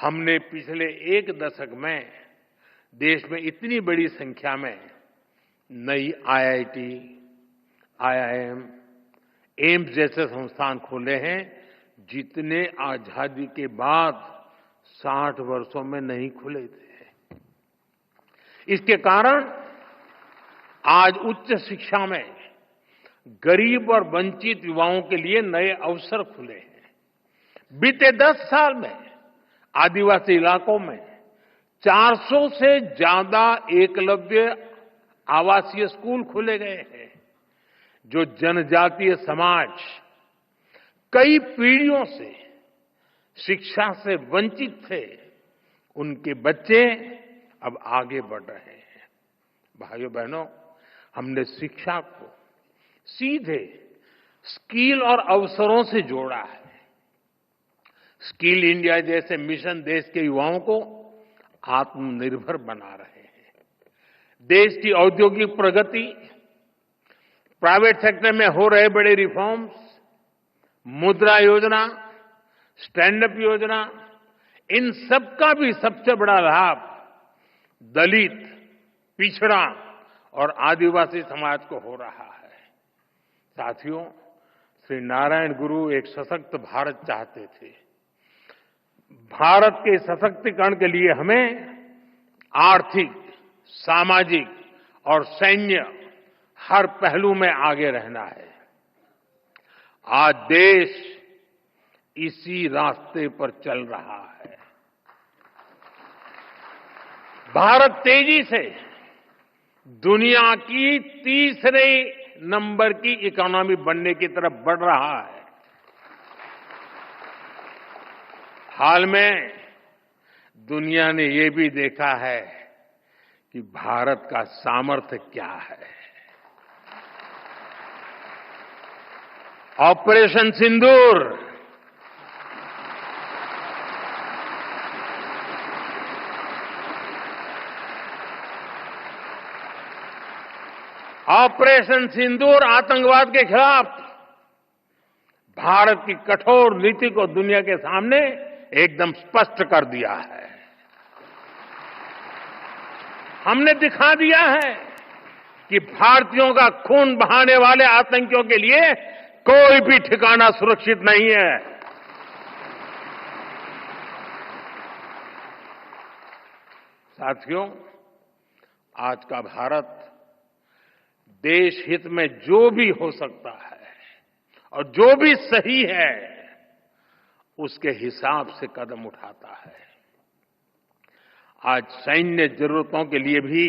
हमने पिछले एक दशक में देश में इतनी बड़ी संख्या में नई आईआईटी, आईआईएम, एम्स जैसे संस्थान खोले हैं जितने आजादी के बाद 60 वर्षों में नहीं खुले थे। इसके कारण आज उच्च शिक्षा में गरीब और वंचित युवाओं के लिए नए अवसर खुले हैं। बीते 10 साल में आदिवासी इलाकों में 400 से ज्यादा एकलव्य आवासीय स्कूल खोले गए हैं। जो जनजातीय समाज कई पीढ़ियों से शिक्षा से वंचित थे, उनके बच्चे अब आगे बढ़ रहे हैं। भाइयों बहनों, हमने शिक्षा को सीधे स्किल और अवसरों से जोड़ा है। स्किल इंडिया जैसे मिशन देश के युवाओं को आत्मनिर्भर बना रहे हैं। देश की औद्योगिक प्रगति, प्राइवेट सेक्टर में हो रहे बड़े रिफॉर्म्स, मुद्रा योजना, स्टैंड अप योजना, इन सबका भी सबसे बड़ा लाभ दलित, पिछड़ा और आदिवासी समाज को हो रहा है। साथियों, श्री नारायण गुरु एक सशक्त भारत चाहते थे। भारत के सशक्तिकरण के लिए हमें आर्थिक, सामाजिक और सैन्य हर पहलू में आगे रहना है। आज देश इसी रास्ते पर चल रहा है। भारत तेजी से दुनिया की तीसरे नंबर की इकोनॉमी बनने की तरफ बढ़ रहा है। हाल में दुनिया ने ये भी देखा है कि भारत का सामर्थ्य क्या है। ऑपरेशन सिंदूर, ऑपरेशन सिंदूर आतंकवाद के खिलाफ भारत की कठोर नीति को दुनिया के सामने एकदम स्पष्ट कर दिया है। हमने दिखा दिया है कि भारतीयों का खून बहाने वाले आतंकियों के लिए कोई भी ठिकाना सुरक्षित नहीं है। साथियों, आज का भारत देश हित में जो भी हो सकता है और जो भी सही है उसके हिसाब से कदम उठाता है। आज सैन्य जरूरतों के लिए भी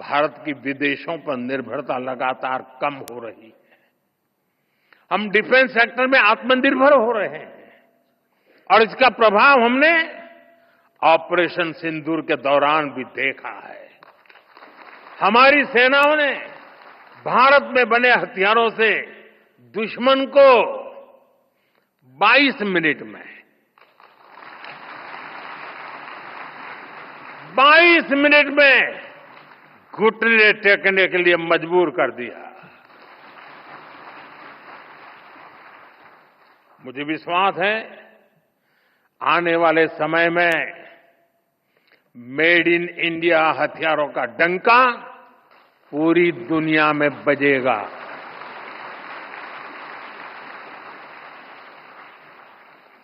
भारत की विदेशों पर निर्भरता लगातार कम हो रही है। हम डिफेंस सेक्टर में आत्मनिर्भर हो रहे हैं और इसका प्रभाव हमने ऑपरेशन सिंदूर के दौरान भी देखा है। हमारी सेनाओं ने भारत में बने हथियारों से दुश्मन को 22 मिनट में घुटने टेकने के लिए मजबूर कर दिया। मुझे विश्वास है आने वाले समय में मेड इन इंडिया हथियारों का डंका पूरी दुनिया में बजेगा।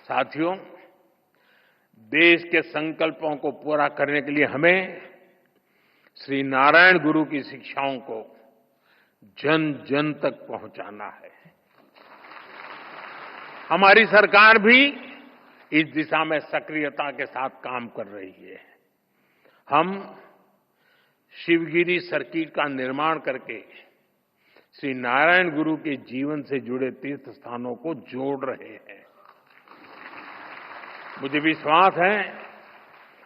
साथियों, देश के संकल्पों को पूरा करने के लिए हमें श्री नारायण गुरु की शिक्षाओं को जन जन तक पहुंचाना है। हमारी सरकार भी इस दिशा में सक्रियता के साथ काम कर रही है। हम शिवगिरी सर्किट का निर्माण करके श्री नारायण गुरु के जीवन से जुड़े तीर्थ स्थानों को जोड़ रहे हैं। मुझे विश्वास है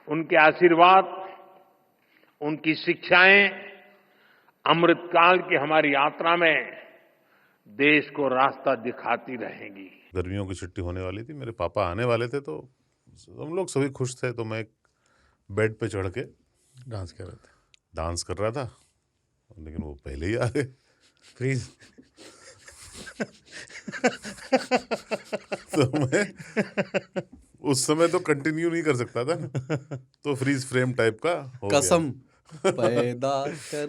उनके आशीर्वाद, उनकी शिक्षाएं अमृतकाल की हमारी यात्रा में देश को रास्ता दिखाती रहेंगी। गर्मियों की छुट्टी होने वाली थी, मेरे पापा आने वाले थे, तो हम लोग सभी खुश थे। तो मैं एक बेड पे चढ़ के डांस कर रहा था, लेकिन वो पहले ही आ गए। प्लीज तो मैं उस समय तो कंटिन्यू नहीं कर सकता था ना, तो फ्रीज फ्रेम टाइप का हो गया। कसम पैदा कर